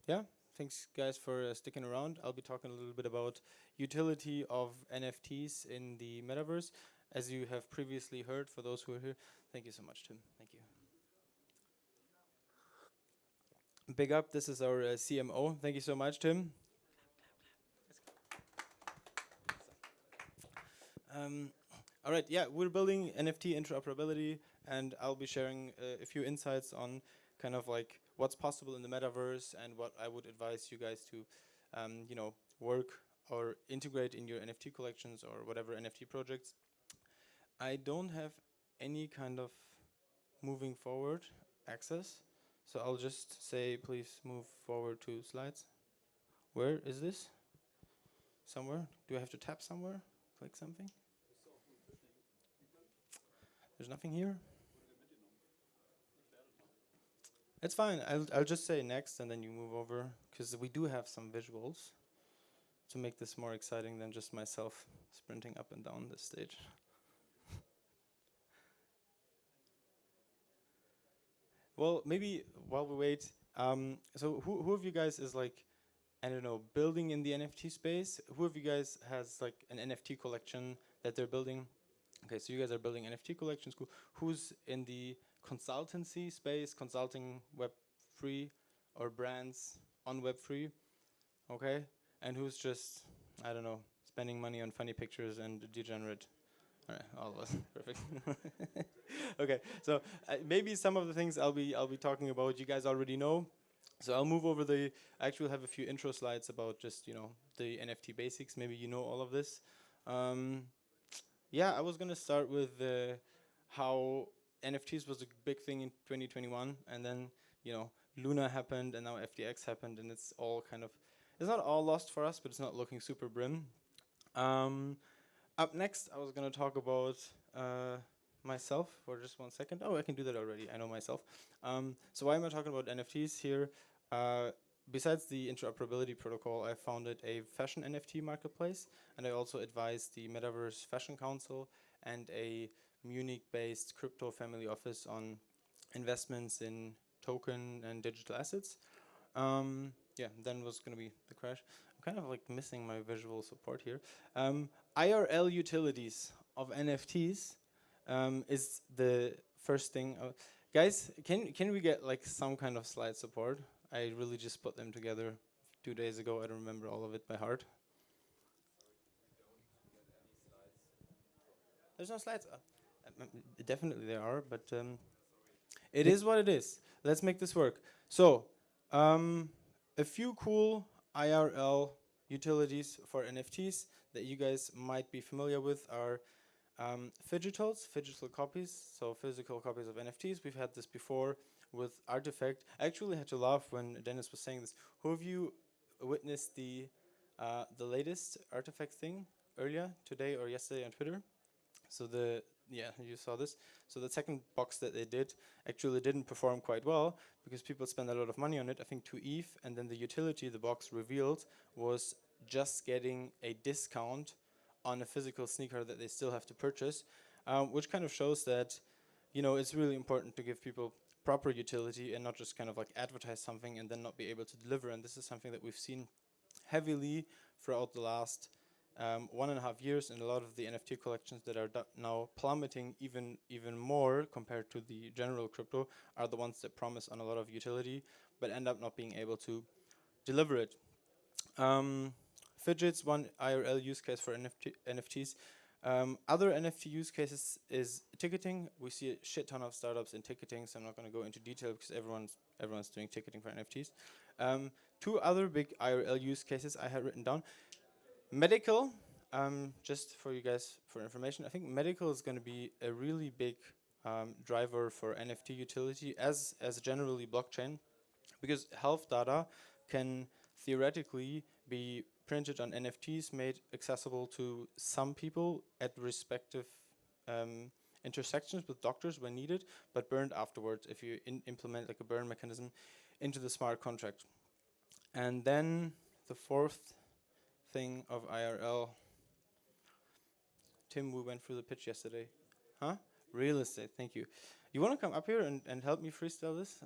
yeah, thanks guys for sticking around. I'll be talking a little bit about utility of NFTs in the metaverse, as you have previously heard. For those who are here, thank you so much, Tim. Thank you. Big up. This is our CMO. Thank you so much, Tim. Um, all right, yeah, we're building NFT interoperability, and I'll be sharing a few insights on kind of like what's possible in the metaverse and what I would advise you guys to, work or integrate in your NFT collections or whatever NFT projects. I don't have any kind of moving forward access, so I'll just say please move forward to slides. Where is this? Somewhere? Do I have to tap somewhere? Click something? There's nothing here? It's fine. I'll just say next and then you move over because we do have some visuals to make this more exciting than just myself sprinting up and down this stage. Well, maybe while we wait, so who of you guys is like, I don't know, building in the NFT space? Who of you guys has like an NFT collection that they're building? Okay, so you guys are building NFT collections. Cool. Who's in the consultancy space, consulting Web3 or brands on Web3? Okay, and who's just, I don't know, spending money on funny pictures and degenerate? All right, all of us, perfect. Okay, so maybe some of the things I'll be talking about you guys already know. So I'll move over the. I actually have a few intro slides about just the NFT basics. Maybe you know all of this. Um, yeah, I was gonna start with how NFTs was a big thing in 2021, and then Luna happened, and now FTX happened, and it's all kind of it's not all lost for us, but it's not looking super brim. Um, Up next, I was gonna talk about myself for just 1 second. Oh, I can do that already. I know myself. So why am I talking about NFTs here? Uh, Besides the interoperability protocol, I founded a fashion NFT marketplace, and I also advise the Metaverse Fashion Council and a Munich-based crypto family office on investments in token and digital assets. Yeah, then was gonna be the crash. I'm kind of like missing my visual support here. IRL utilities of NFTs is the first thing. Guys, can we get like some kind of slide support? I really just put them together 2 days ago. I don't remember all of it by heart. There's no slides. Definitely there are, but it is what it is. Let's make this work. So, um, a few cool IRL utilities for NFTs that you guys might be familiar with are Fidgetals, phygital copies, so physical copies of NFTs. We've had this before with Artifact. I actually had to laugh when Dennis was saying this. Who of you witnessed the latest Artifact thing earlier today or yesterday on Twitter? So yeah, you saw this. So the second box that they did actually didn't perform quite well because people spent a lot of money on it. I think 2 ETH, and then the utility the box revealed was just getting a discount on a physical sneaker that they still have to purchase, which kind of shows that it's really important to give people proper utility and not just kind of like advertise something and then not be able to deliver. And this is something that we've seen heavily throughout the last 1.5 years, and a lot of the NFT collections that are now plummeting even more compared to the general crypto are the ones that promise on a lot of utility but end up not being able to deliver it. Fidgets, one IRL use case for NFTs. Other NFT use cases is ticketing. We see a shit ton of startups in ticketing, so I'm not going to go into detail because everyone's doing ticketing for NFTs. Two other big IRL use cases I had written down. Medical, just for you guys for information, I think medical is going to be a really big driver for NFT utility as generally blockchain, because health data can theoretically be printed on NFTs, made accessible to some people at respective um, intersections with doctors when needed, but burned afterwards if you implement like a burn mechanism into the smart contract. And then the fourth thing of IRL. Tim, we went through the pitch yesterday. Huh? Real estate, thank you. You want to come up here and help me freestyle this?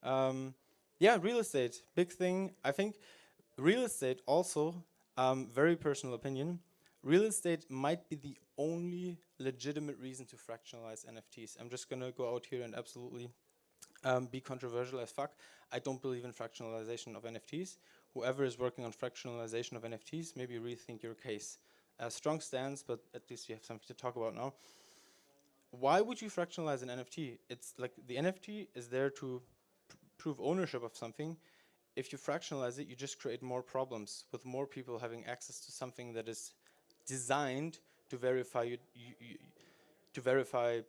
Um, Yeah, real estate, big thing. I think real estate also, very personal opinion, real estate might be the only legitimate reason to fractionalize NFTs. I'm just gonna go out here and absolutely be controversial as fuck. I don't believe in fractionalization of NFTs. Whoever is working on fractionalization of NFTs, maybe rethink your case. Strong stance, but at least you have something to talk about now. Why would you fractionalize an NFT? It's like the NFT is there to prove ownership of something. If you fractionalize it, you just create more problems with more people having access to something that is designed to verify to verify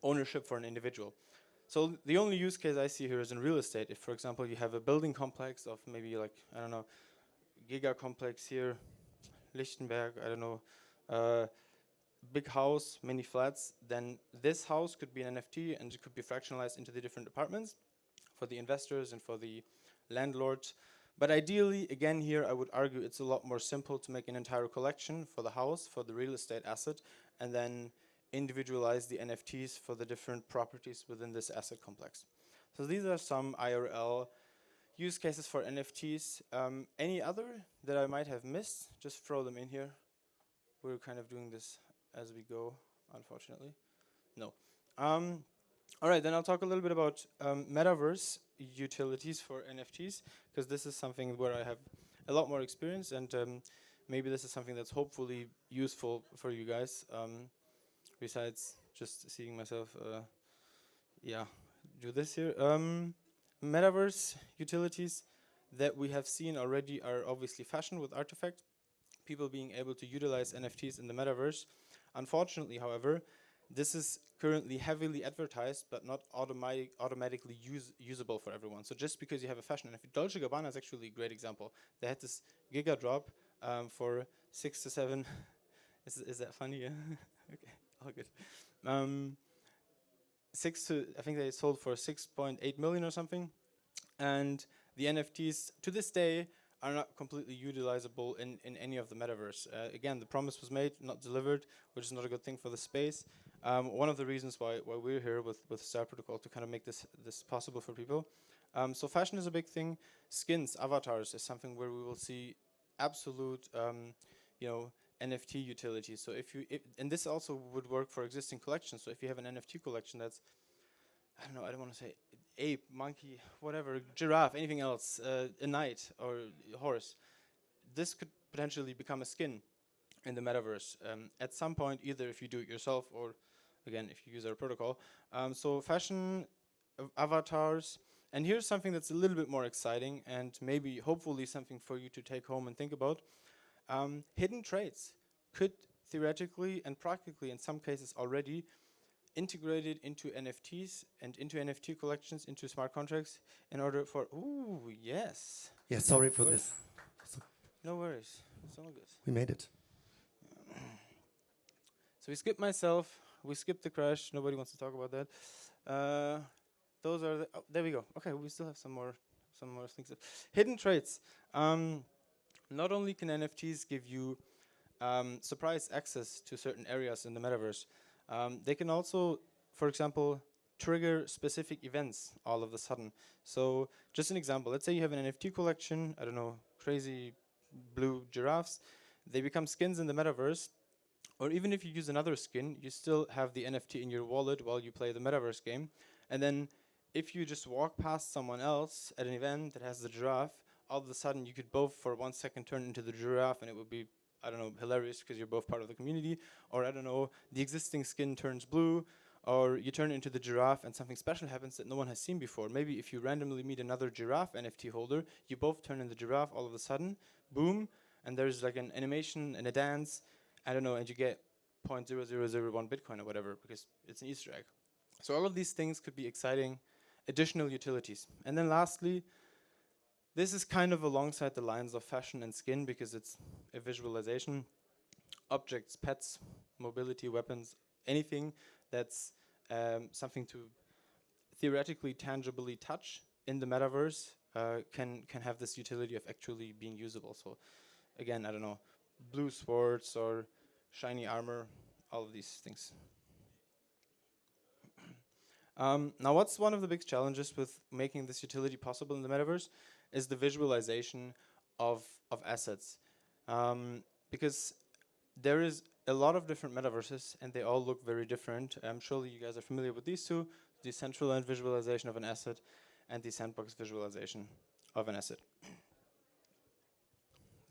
ownership for an individual. So the only use case I see here is in real estate. If, for example, you have a building complex of maybe like, I don't know, giga complex here, Lichtenberg, I don't know, big house, many flats, then this house could be an NFT and it could be fractionalized into the different apartments for the investors and for the landlords. But ideally, again here, I would argue it's a lot more simple to make an entire collection for the house, for the real estate asset, and then individualize the NFTs for the different properties within this asset complex. So these are some IRL use cases for NFTs. Any other that I might have missed, just throw them in here. We're kind of doing this as we go, unfortunately. No. All right, then I'll talk a little bit about metaverse utilities for NFTs, because this is something where I have a lot more experience, and maybe this is something that's hopefully useful for you guys, besides just seeing myself, yeah, do this here. Metaverse utilities that we have seen already are obviously fashion with Artifact, people being able to utilize NFTs in the metaverse. Unfortunately, however, this is currently heavily advertised, but not automatically usable for everyone. So just because you have a fashion NFT, Dolce & Gabbana is actually a great example. They had this giga drop for 6 to 7. Is that funny? Yeah. Okay, all good. I think they sold for 6.8 million or something, and the NFTs to this day are not completely utilizable in any of the metaverse. Again, the promise was made, not delivered, which is not a good thing for the space. One of the reasons why we're here with Star Protocol to kind of make this possible for people. So fashion is a big thing. Skins, avatars is something where we will see absolute, you know, NFT utility. So and this also would work for existing collections. So if you have an NFT collection that's, I don't know, I don't want to say ape, monkey, whatever, giraffe, anything else, a knight or a horse, this could potentially become a skin in the metaverse at some point, either if you do it yourself or, again, if you use our protocol. So fashion, avatars, and here's something that's a little bit more exciting and maybe, hopefully, something for you to take home and think about. Hidden traits could theoretically and practically, in some cases already, integrated into NFTs and into NFT collections, into smart contracts, in order for, ooh, yes. Yeah, sorry for this. No worries, it's all good. We made it. So we skipped myself, we skipped the crash, nobody wants to talk about that. Those are the, oh, there we go. Okay, we still have some more things. Hidden traits. Not only can NFTs give you surprise access to certain areas in the metaverse, they can also, for example, trigger specific events all of a sudden. So just an example, let's say you have an NFT collection, I don't know, crazy blue giraffes, they become skins in the metaverse, or even if you use another skin, you still have the NFT in your wallet while you play the metaverse game. And then if you just walk past someone else at an event that has the giraffe, all of a sudden you could both for 1 second turn into the giraffe, and it would be, I don't know, hilarious because you're both part of the community. Or I don't know, the existing skin turns blue, or you turn into the giraffe and something special happens that no one has seen before. Maybe if you randomly meet another giraffe NFT holder, you both turn into the giraffe all of a sudden, boom, and there's like an animation and a dance, I don't know, and you get 0.0001 Bitcoin or whatever because it's an Easter egg. So all of these things could be exciting additional utilities. And then lastly, this is kind of alongside the lines of fashion and skin because it's a visualization. Objects, pets, mobility, weapons, anything that's something to theoretically tangibly touch in the metaverse can have this utility of actually being usable. So again, I don't know, blue swords or shiny armor, all of these things. Now, what's one of the big challenges with making this utility possible in the metaverse is the visualization of assets. Because there is a lot of different metaverses and they all look very different. Surely you guys are familiar with these two, the Decentraland visualization of an asset and the sandbox visualization of an asset.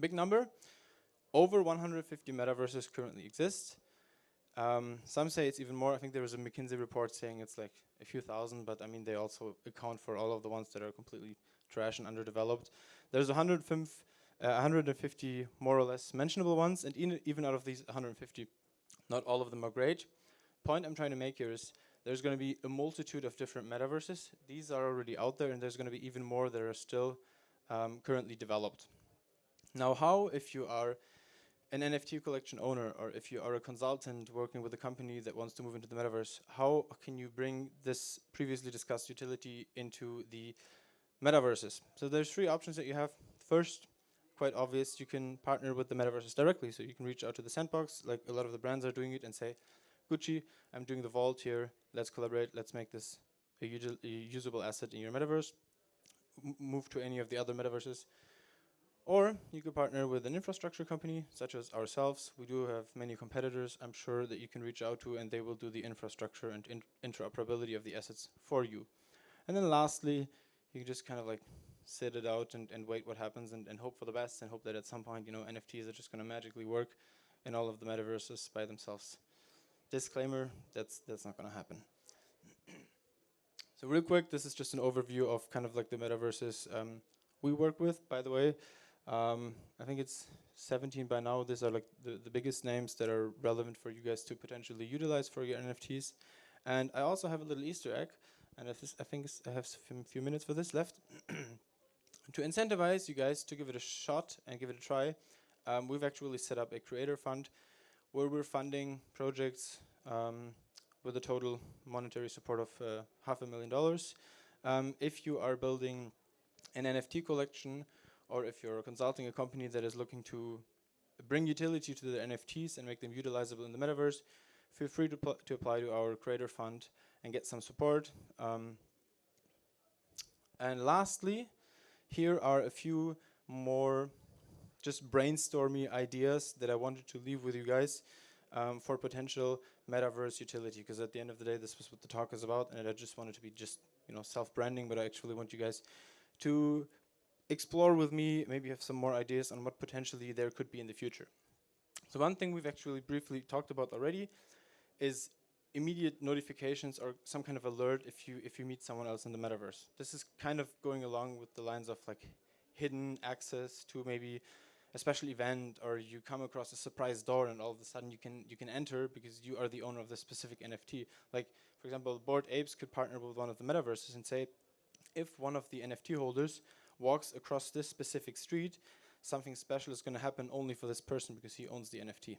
Big number, over 150 metaverses currently exist. Some say it's even more. I think there was a McKinsey report saying it's like a few thousand, but I mean, they also account for all of the ones that are completely trash and underdeveloped. There's 150 more or less mentionable ones, and even out of these 150, not all of them are great. Point I'm trying to make here is there's going to be a multitude of different metaverses. These are already out there, and there's going to be even more that are still currently developed. Now, how, if you are an NFT collection owner, or if you are a consultant working with a company that wants to move into the metaverse, how can you bring this previously discussed utility into the metaverses? So there's three options that you have. First, quite obvious, you can partner with the metaverses directly. So you can reach out to the sandbox, like a lot of the brands are doing it, and say, Gucci, I'm doing the vault here, let's collaborate, let's make this a usable asset in your metaverse. Move to any of the other metaverses. Or you could partner with an infrastructure company such as ourselves. We do have many competitors I'm sure that you can reach out to, and they will do the infrastructure and interoperability of the assets for you. And then lastly, you can just kind of like sit it out and wait what happens and hope for the best and hope that at some point, NFTs are just going to magically work in all of the metaverses by themselves. Disclaimer, that's not going to happen. So real quick, this is just an overview of kind of like the metaverses we work with, by the way. I think it's 17 by now. These are like the biggest names that are relevant for you guys to potentially utilize for your NFTs. And I also have a little Easter egg, and I think I have a few minutes for this left. To incentivize you guys to give it a shot and give it a try, we've actually set up a creator fund where we're funding projects with a total monetary support of $500,000. If you are building an NFT collection, or if you're consulting a company that is looking to bring utility to their NFTs and make them utilizable in the metaverse, feel free to apply to our creator fund and get some support. And lastly, here are a few more just brainstormy ideas that I wanted to leave with you guys for potential metaverse utility, because at the end of the day, this was what the talk is about, and I just wanted to be just self-branding, but I actually want you guys to explore with me, maybe have some more ideas on what potentially there could be in the future. So one thing we've actually briefly talked about already is immediate notifications or some kind of alert if you meet someone else in the metaverse. This is kind of going along with the lines of like hidden access to maybe a special event, or you come across a surprise door and all of a sudden you can enter because you are the owner of the specific NFT. Like, for example, Bored Apes could partner with one of the metaverses and say, if one of the NFT holders walks across this specific street, something special is going to happen only for this person because he owns the NFT.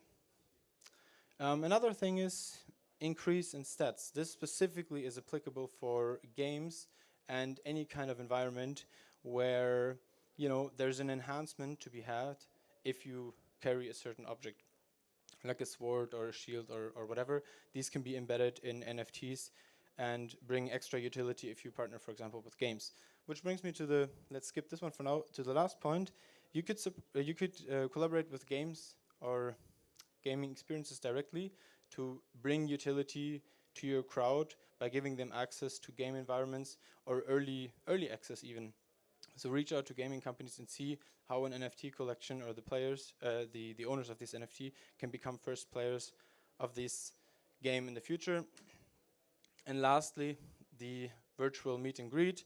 Another thing is increase in stats. This specifically is applicable for games and any kind of environment where there's an enhancement to be had if you carry a certain object, like a sword or a shield or whatever. These can be embedded in NFTs and bring extra utility if you partner, for example, with games. Which brings me to let's skip this one for now, to the last point. You could collaborate with games or gaming experiences directly to bring utility to your crowd by giving them access to game environments or early access even. So reach out to gaming companies and see how an NFT collection or the players, the owners of this NFT can become first players of this game in the future. And lastly, the virtual meet and greet.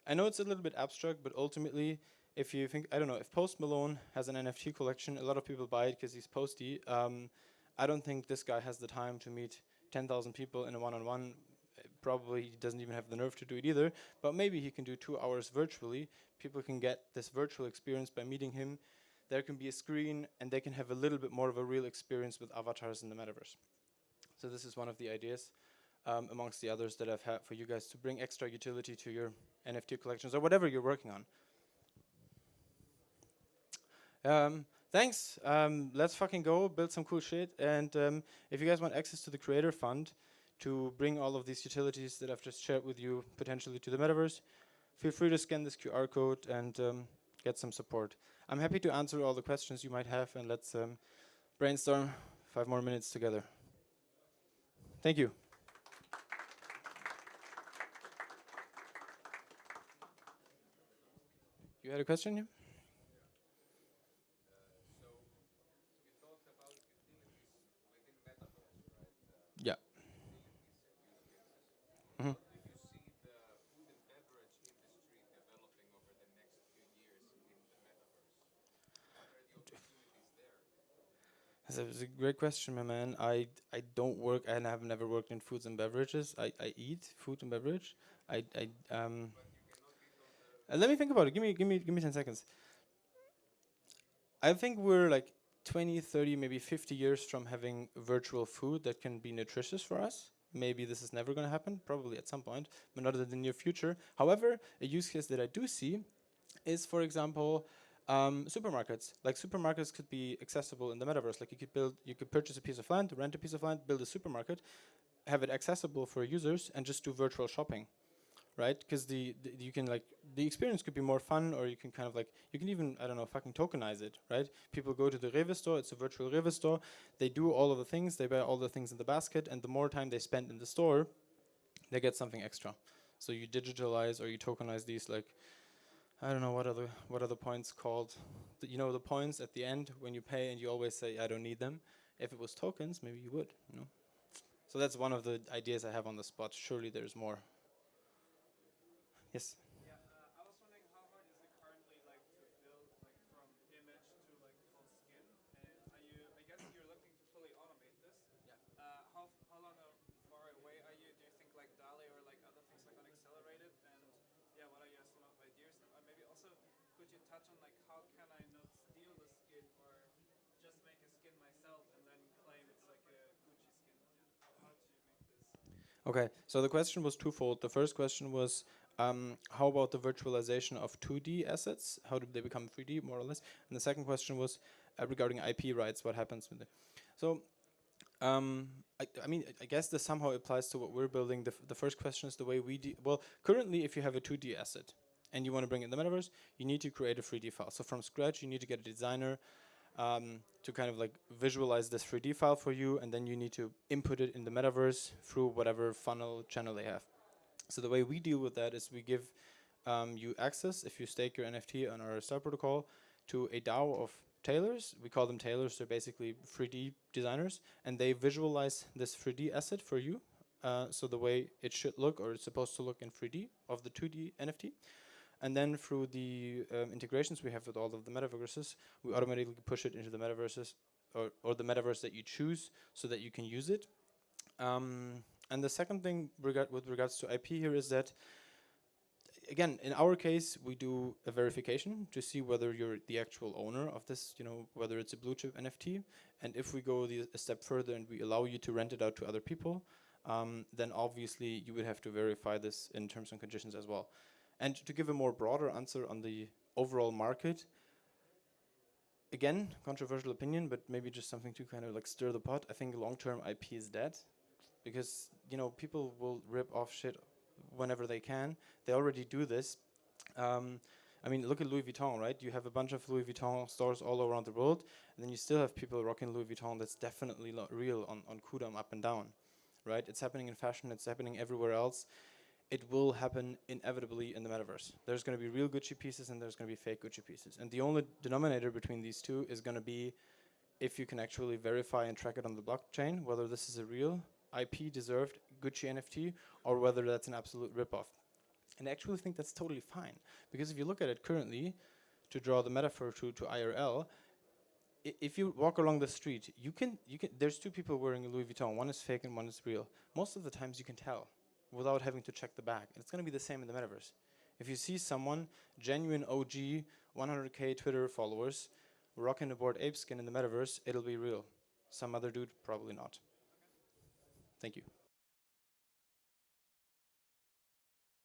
I know it's a little bit abstract, but ultimately, if you think, I don't know, if Post Malone has an NFT collection, a lot of people buy it because he's posty. I don't think this guy has the time to meet 10,000 people in a one-on-one. Probably he doesn't even have the nerve to do it either, but maybe he can do 2 hours virtually. People can get this virtual experience by meeting him. There can be a screen, and they can have a little bit more of a real experience with avatars in the metaverse. So this is one of the ideas amongst the others that I've had for you guys to bring extra utility to your NFT collections or whatever you're working on. Thanks. Let's fucking go build some cool shit. And if you guys want access to the Creator Fund to bring all of these utilities that I've just shared with you potentially to the metaverse, feel free to scan this QR code and get some support. I'm happy to answer all the questions you might have, and let's brainstorm 5 more minutes together. Thank you. You had a question? Yeah? Yeah. Mhm. That's a great question, my man. I don't work and I have never worked in foods and beverages. I eat food and beverage. I let me think about it. Give me 10 seconds. I think we're like 20, 30, maybe 50 years from having virtual food that can be nutritious for us. Maybe this is never going to happen, probably at some point, but not in the near future. However, a use case that I do see is, for example, supermarkets. Like supermarkets could be accessible in the metaverse. Like you could purchase a piece of land, rent a piece of land, build a supermarket, have it accessible for users, and just do virtual shopping, right? Because you can like the experience could be more fun, or you can kind of like you can even, I don't know, fucking tokenize it, right? People go to the Rewe store, it's a virtual Rewe store, they do all of the things, they buy all the things in the basket, and the more time they spend in the store, they get something extra. So you digitalize or you tokenize these, like, I don't know what are the points called. You know, the points at the end when you pay and you always say I don't need them. If it was tokens, maybe you would, you know. So that's one of the ideas I have on the spot. Surely there's more. Yes. Okay, so the question was twofold. The first question was, how about the virtualization of 2D assets? How do they become 3D, more or less? And the second question was regarding IP rights. What happens with it? So, I mean, I guess this somehow applies to what we're building. The first question is the way we well, currently, if you have a 2D asset and you want to bring it in the metaverse, you need to create a 3D file. So from scratch, you need to get a designer to kind of like visualize this 3D file for you, and then you need to input it in the metaverse through whatever funnel channel they have. So the way we deal with that is we give you access, if you stake your NFT on our star protocol, to a DAO of tailors. We call them tailors. They're basically 3D designers, and they visualize this 3D asset for you. So the way it should look, or it's supposed to look in 3D of the 2D NFT. And then through the integrations we have with all of the metaverses, we automatically push it into the metaverses or the metaverse that you choose so that you can use it. And the second thing with regards to IP here is that, again, in our case, we do a verification to see whether you're the actual owner of this, you know, whether it's a blue chip NFT. And if we go a step further and we allow you to rent it out to other people, then obviously you would have to verify this in terms and conditions as well. And to give a more broader answer on the overall market, again, controversial opinion, but maybe just something to kind of like stir the pot. I think long-term IP is dead because, you know, people will rip off shit whenever they can. They already do this. I mean, look at Louis Vuitton, right? You have a bunch of Louis Vuitton stores all around the world, and then you still have people rocking Louis Vuitton that's definitely real on Kudam up and down, right? It's happening in fashion, it's happening everywhere else. It will happen inevitably in the metaverse. There's going to be real Gucci pieces and there's going to be fake Gucci pieces. And the only denominator between these two is going to be if you can actually verify and track it on the blockchain, whether this is a real IP deserved Gucci NFT or whether that's an absolute ripoff. And I actually think that's totally fine. Because if you look at it currently, to draw the metaphor to IRL, if you walk along the street, there's two people wearing a Louis Vuitton. One is fake and one is real. Most of the times you can tell without having to check the bag. And it's going to be the same in the metaverse. If you see someone, genuine OG, 100K Twitter followers, rocking a Bored Ape skin in the metaverse, it'll be real. Some other dude, probably not. Thank you.